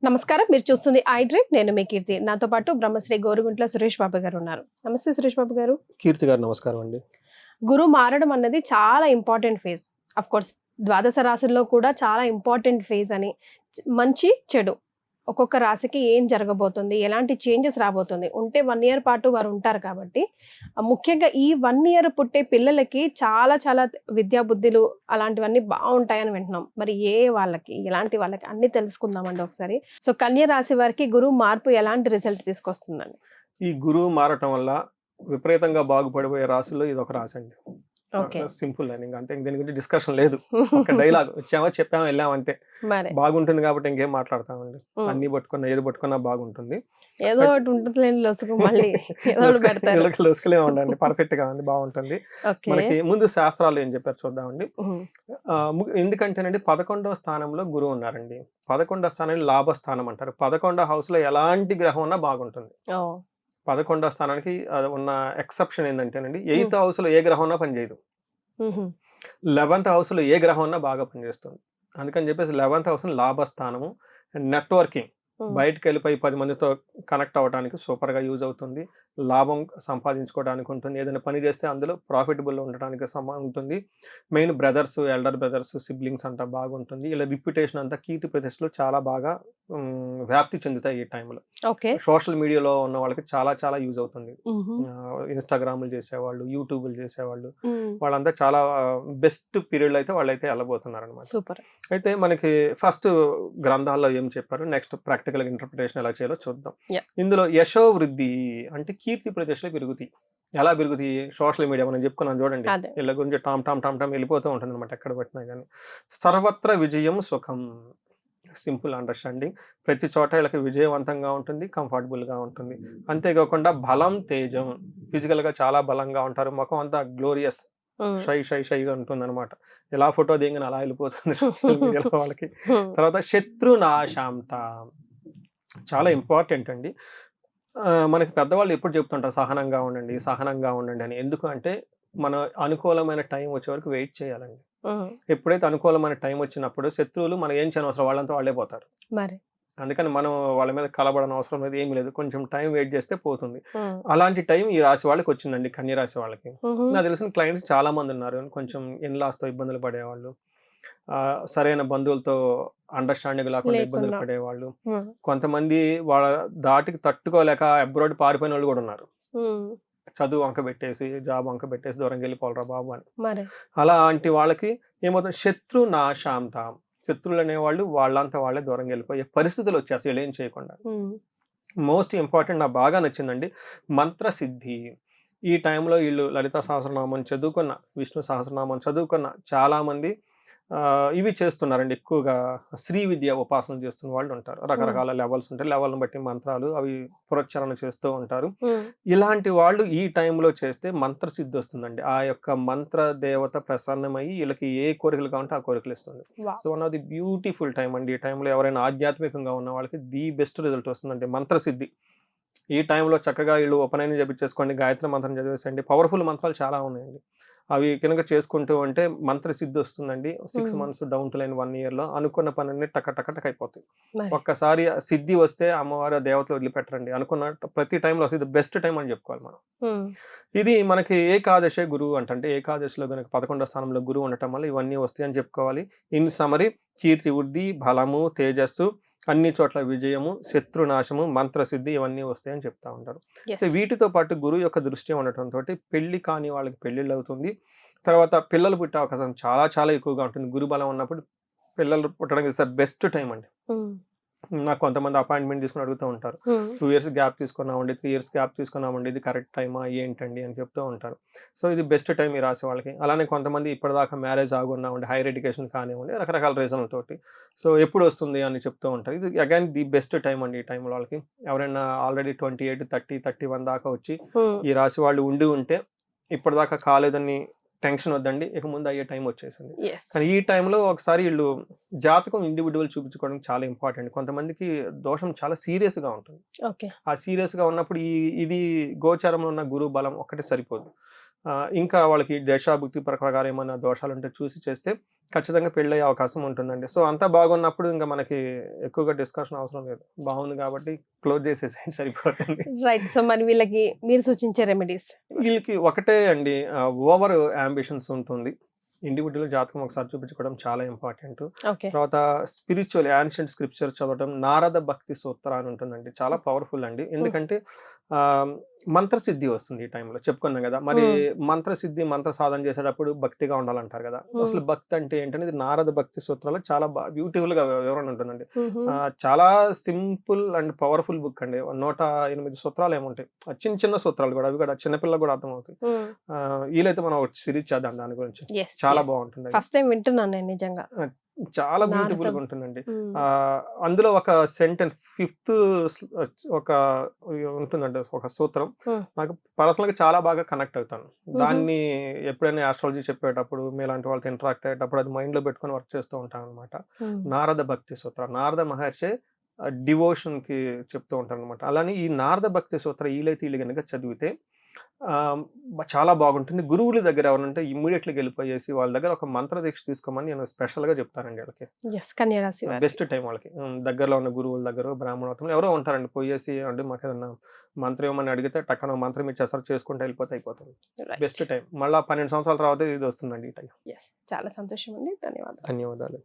నమస్కారం. మీరు చూస్తుంది ఐ డ్రీమ్. నేను మీ కీర్తి. నాతో పాటు బ్రహ్మశ్రీ గోరుగుంట్ల సురేష్ బాబు గారు ఉన్నారు. నమస్తే సురేష్ బాబు గారు. కీర్తి గారు నమస్కారం అండి. గురువు మారడం అన్నది చాలా ఇంపార్టెంట్ ఫేజ్. కోర్స్ ద్వాదశ రాశుల్లో కూడా చాలా ఇంపార్టెంట్ ఫేజ్ అని. మంచి, చెడు ఒక్కొక్క రాశికి ఏం జరగబోతుంది, ఎలాంటి చేంజెస్ రాబోతుంది, ఉంటే 1 ఇయర్ పాటు వారు ఉంటారు కాబట్టి ముఖ్యంగా ఈ 1 ఇయర్ పుట్టే పిల్లలకి చాలా చాలా విద్యా బుద్ధులు అలాంటివన్నీ బాగుంటాయని వింటున్నాం. మరి వాళ్ళకి ఎలాంటి వాళ్ళకి అన్ని తెలుసుకుందామండి ఒకసారి. సో కన్య రాశి వారికి గురువు మార్పు ఎలాంటి రిజల్ట్ తీసుకొస్తుందండి? ఈ గురువు మారటం వల్ల విపరీతంగా బాగుపడిపోయే రాశుల్లో ఇది ఒక రాశి అండి. ఓకే. సింపుల్ అని అంతే, దీని గురించి డిస్కషన్ లేదు. ఒక డైలాగ్ వచ్చామా చెప్పామా వెళ్ళామంటే బాగుంటుంది కాబట్టి ఇంకేం మాట్లాడతామండి. అన్ని పట్టుకున్నా ఏది పట్టుకున్నా బాగుంటుంది. ఏదో ఒకటి ఉంటుంది లొసుగు మళ్ళీ లొసుకలే ఉండండి, పర్ఫెక్ట్ గా ఉంది, బాగుంటుంది. మనకి ముందు శాస్త్రాలు ఏం చెప్పారు చూద్దామండి. ఎందుకంటేనండి 11వ స్థానంలో గురువు ఉన్నారండి. 11వ స్థానాన్ని లాభస్థానం అంటారు. 11వ హౌస్ లో ఎలాంటి గ్రహం ఉన్నా బాగుంటుంది. 11వ స్థానానికి ఉన్న ఎక్సెప్షన్ ఏంటంటేనండి 8th హౌస్ లో ఏ గ్రహం ఉన్నా పనిచేయదు. 11th హౌస్ లో ఏ గ్రహం ఉన్నా బాగా పనిచేస్తుంది. అందుకని చెప్పేసి 11th హౌస్ లాభస్థానము. నెట్వర్కింగ్, బయటకు వెళ్ళిపోయి 10 మందితో కనెక్ట్ అవ్వడానికి సూపర్ గా యూజ్ అవుతుంది. లాభం సంపాదించుకోవడానికి ఉంటుంది. ఏదైనా పని చేస్తే అందులో ప్రాఫిటబుల్ ఉండడానికి ఉంటుంది. Main brothers, elder brothers, siblings అంతా బాగుంటుంది. ఇలా రిప్యుటేషన్ అంతా కీర్తి ప్రతిష్టలు చాలా బాగా వ్యాప్తి చెందుతాయి ఈ టైంలో. సోషల్ మీడియాలో ఉన్న వాళ్ళకి చాలా చాలా యూజ్ అవుతుంది. ఇన్స్టాగ్రామ్లు చేసేవాళ్ళు, యూట్యూబ్లు చేసేవాళ్ళు, వాళ్ళంతా చాలా బెస్ట్ పీరియడ్ అయితే వాళ్ళైతే వెళ్ళబోతున్నారు అనమాట. సూపర్. అయితే మనకి ఫస్ట్ గ్రంథాల్లో ఏం చెప్పారు, నెక్స్ట్ ప్రాక్టికల్ ఇంటర్ప్రిటేషన్ ఎలా చేయాలో చూద్దాం. ఇందులో యశో వృద్ధి అంటే కీర్తి ప్రతిష్టలు పెరుగుతాయి. ఎలా పెరుగుతాయి? సోషల్ మీడియా మనం చెప్పుకున్నాం చూడండి, వీళ్ళ గురించి టామ్ టామ్ టామ్ టామ్ వెళ్ళిపోతూ ఉంటుంది అనమాట ఎక్కడ పెట్టినా కానీ. సర్వత్ర విజయం సుఖం, సింపుల్ అండర్స్టాండింగ్. ప్రతి చోట వీళ్ళకి విజయవంతంగా ఉంటుంది, కంఫర్టబుల్ గా ఉంటుంది. అంతేకాకుండా బలం, తేజం, ఫిజికల్ గా చాలా బలంగా ఉంటారు. ముఖం అంతా గ్లోరియస్, షైగా ఉంటుంది అనమాట. ఇలా ఫోటో దిగని అలా వెళ్ళిపోతుంది వాళ్ళకి. తర్వాత శత్రునాశాంత చాలా ఇంపార్టెంట్ అండి. మనకి పెద్దవాళ్ళు ఎప్పుడు చెప్తుంటారు సహనంగా ఉండండి, సహనంగా ఉండండి అని. ఎందుకు అంటే మన అనుకూలమైన టైం వచ్చే వరకు వెయిట్ చేయాలండి. ఎప్పుడైతే అనుకూలమైన టైం వచ్చినప్పుడు శత్రువులు మనం ఏం చేయని అవసరం, వాళ్ళంతా వాళ్ళే పోతారు. అందుకని మనం వాళ్ళ మీద కలబడని అవసరం లేదు, ఏమి లేదు. కొంచెం టైం వెయిట్ చేస్తే పోతుంది. అలాంటి టైం ఈ రాశి వాళ్ళకి వచ్చిందండి, కన్య రాశి వాళ్ళకి. నాకు తెలిసిన క్లయింట్స్ చాలా మంది ఉన్నారు. కొంచెం ఇన్లాస్తో ఇబ్బందులు పడేవాళ్ళు, సరైన బంధువులతో అండర్స్టాండింగ్ లేకుండా ఇబ్బందులు పడేవాళ్ళు, కొంతమంది వాళ్ళ దాటికి తట్టుకోలేక అబ్రాడ్ పారిపోయిన వాళ్ళు కూడా ఉన్నారు. చదువు వంక పెట్టేసి, జాబ్ వంక పెట్టేసి దూరంగా వెళ్ళిపోవాలరా బాబు అని. అలాంటి వాళ్ళకి ఏమవుతుంది, శత్రు నాశాంత, శత్రువులు అనేవాళ్ళు వాళ్ళంతా వాళ్ళే దూరంగా వెళ్ళిపోయే పరిస్థితులు వచ్చేసి వీళ్ళు ఏం చేయకుండా. మోస్ట్ ఇంపార్టెంట్, నాకు బాగా నచ్చిందండి, మంత్రసిద్ధి. ఈ టైంలో వీళ్ళు లలిత సహస్రనామం చదువుకున్న, విష్ణు సహస్రనామం చదువుకున్న చాలా మంది ఇవి చేస్తున్నారండి. ఎక్కువగా శ్రీ విద్య ఉపాసన చేస్తున్న వాళ్ళు ఉంటారు. రకరకాల లెవెల్స్ ఉంటాయి, లెవెల్ని బట్టి మంత్రాలు అవి పురస్చరణ చేస్తూ ఉంటారు. ఇలాంటి వాళ్ళు ఈ టైంలో చేస్తే మంత్రసిద్ధి వస్తుందండి. ఆ యొక్క మంత్ర దేవత ప్రసన్నమయ్యి వీళ్ళకి ఏ కోరికలు కావాలంటే ఆ కోరికలు ఇస్తుంది. So one of the beautiful time అండి. ఈ టైంలో ఎవరైనా ఆధ్యాత్మికంగా ఉన్న వాళ్ళకి ది బెస్ట్ రిజల్ట్ వస్తుందండి మంత్రసిద్ధి. ఈ టైంలో చక్కగా వీళ్ళు ఉపనయనం జపించేసుకోండి, గాయత్రి మంత్రం చదివేసండి. పవర్ఫుల్ మంత్రాలు చాలా ఉన్నాయండి. అవి కనుక చేసుకుంటూ ఉంటే మంత్రసిద్ధి వస్తుందండి. 6 months down to line 1 year లో అనుకున్న పనులన్నీ టక అయిపోతాయి. ఒక్కసారి సిద్ధి వస్తే అమ్మవారు దేవతలు వదిలిపెట్టరండి. అనుకున్న ప్రతి టైంలో వస్తుంది, బెస్ట్ టైం అని చెప్పుకోవాలి మనం. ఇది మనకి ఏకాదశి గురువు అంటే ఏకాదశిలో కనుక 11వ స్థానంలో గురువు ఉండటం వల్ల ఇవన్నీ వస్తాయి అని చెప్పుకోవాలి. ఇన్ సమరీ, కీర్తి వృద్ధి, బలము, తేజస్సు, అన్ని చోట్ల విజయము, శత్రునాశము, మంత్రసిద్ధి ఇవన్నీ వస్తాయని చెప్తా ఉంటారు. వీటితో పాటు గురువు యొక్క దృష్టి ఉండటంతో పెళ్లి కాని వాళ్ళకి పెళ్లిళ్ళు అవుతుంది. తర్వాత పిల్లలు పుట్టే అవకాశం చాలా చాలా ఎక్కువగా ఉంటుంది. గురు బలం ఉన్నప్పుడు పిల్లలు పుట్టడానికి బెస్ట్ టైం అండి. నాకు కొంతమంది అపాయింట్మెంట్ తీసుకుని అడుగుతూ ఉంటారు, 2 years గ్యాప్ తీసుకున్నామండి, 3 years గ్యాప్ తీసుకున్నామండి, ఇది కరెక్ట్ టైమా ఏంటండి అని చెప్తూ ఉంటారు. సో ఇది బెస్ట్ టైం ఈ రాశి వాళ్ళకి. అలానే కొంతమంది ఇప్పటిదాకా మ్యారేజ్ ఆగున్నామండి, హైయర్ ఎడ్యుకేషన్ కానివ్వండి, రకరకాల రీజన్లతోటి. సో ఎప్పుడు వస్తుంది అని చెప్తూ ఉంటారు. ఇది అగైన్ ది బెస్ట్ టైం అండి ఈ టైంలో వాళ్ళకి. ఎవరైనా ఆల్రెడీ 28, 30, 31 దాకా వచ్చి ఈ రాశి వాళ్ళు ఉండి ఉంటే ఇప్పటిదాకా కాలేదని టెన్షన్ వద్దండి, ఇక ముందు అయ్యే టైం వచ్చేసింది. కానీ ఈ టైంలో ఒకసారి వీళ్ళు జాతకం ఇండివిజువల్ చూపించుకోవడం చాలా ఇంపార్టెంట్. కొంతమందికి దోషం చాలా సీరియస్ గా ఉంటుంది. ఆ సీరియస్ గా ఉన్నప్పుడు ఇది గోచారంలో ఉన్న గురువు బలం ఒక్కటే సరిపోదు. ఇంకా వాళ్ళకి దశాభుక్తి ప్రకారం ఏమైనా దోషాలు ఉంటే చూసి చేస్తే ఖచ్చితంగా పెళ్ళయ్యే అవకాశం ఉంటుందండి. సో అంతా బాగున్నప్పుడు ఇంకా మనకి ఎక్కువగా డిస్కషన్ అవసరం లేదు. బాగుంది కాబట్టి క్లోజ్ చేసేసేయండి సరిపోతుంది. రైట్. సో మరి వీళ్ళకి మీరు సూచించే రెమెడీస్? వీళ్ళకి ఒకటే అండి, ఓవర్ యాంబిషన్స్ ఉంటుంది. ఇండివిడ్యువల్ జాతకం ఒకసారి చూపించుకోవడం చాలా ఇంపార్టెంట్. ఓకే. తర్వాత స్పిరిచువల్ యాన్షియంట్ స్క్రిప్చర్ చదవడం, నారద భక్తి సూత్ర అని ఉంటుందండి. చాలా పవర్ఫుల్ అండి. ఎందుకంటే మంత్రసిద్ధి వస్తుంది ఈ టైంలో చెప్పుకున్నాం కదా. మరి మంత్రసిద్ధి మంత్ర సాధన చేసేటప్పుడు భక్తిగా ఉండాలంటారు కదా. అసలు భక్తి అంటే ఏంటనేది నారద భక్తి సూత్రాలు చాలా బ్యూటిఫుల్ గా వివరణ ఉంటుందండి. చాలా సింపుల్ అండ్ పవర్ఫుల్ బుక్ అండి. 108 సూత్రాలు ఏముంటాయి, చిన్న చిన్న సూత్రాలు కూడా, అవి కూడా చిన్నపిల్లలకు కూడా అర్థమవుతాయి. వీలైతే మనం ఒక సిరీస్ చేద్దాం దాని గురించి, చాలా బాగుంటుంది. ఫస్ట్ టైం వింటున్నాను నేను నిజంగా. చాలా బ్యూటిఫుల్ గా ఉంటుందండి. అందులో ఒక సెంటెన్స్ 5th ఒక ఉంటుందండి, ఒక సూత్రం నాకు పర్సనల్ గా చాలా బాగా కనెక్ట్ అవుతాను. దాన్ని ఎప్పుడైనా ఆస్ట్రాలజీ చెప్పేటప్పుడు మీలాంటి వాళ్ళతో ఇంటరాక్ట్ అయ్యేటప్పుడు అది మైండ్ లో పెట్టుకొని వర్క్ చేస్తూ ఉంటాను అనమాట. నారద భక్తి సూత్ర, నారద మహర్షి డివోషన్ కి చెప్తూ ఉంటాను అనమాట. అలానే ఈ నారద భక్తి సూత్ర వీలైతే కనుక చదివితే చాలా బాగుంటుంది. గురువుల దగ్గర ఎవరంటే ఇమ్మీడియట్లీ వెళ్ళిపోయేసి వాళ్ళ దగ్గర ఒక మంత్ర దీక్ష తీసుకోమని నేను స్పెషల్ గా చెప్తానండి వాళ్ళకి. కన్యా రాశి బెస్ట్ టైం వాళ్ళకి. దగ్గరలో ఉన్న గురువుల దగ్గర, బ్రాహ్మణోత్తములు ఎవరో ఉంటారండి, పోయేసి అంటే మాకు ఏదన్నా మంత్రం ఏమని అడిగితే టక్కన మంత్రం ఇచ్చేస్తారు, చేసుకుంటే అయిపోతుంది. Best time. మళ్ళీ 12 సంవత్సరాల తర్వాత ఇది వస్తుందండి ఈ టైం. చాలా సంతోషం అండి. ధన్యవాదాలు. ధన్యవాదాలు.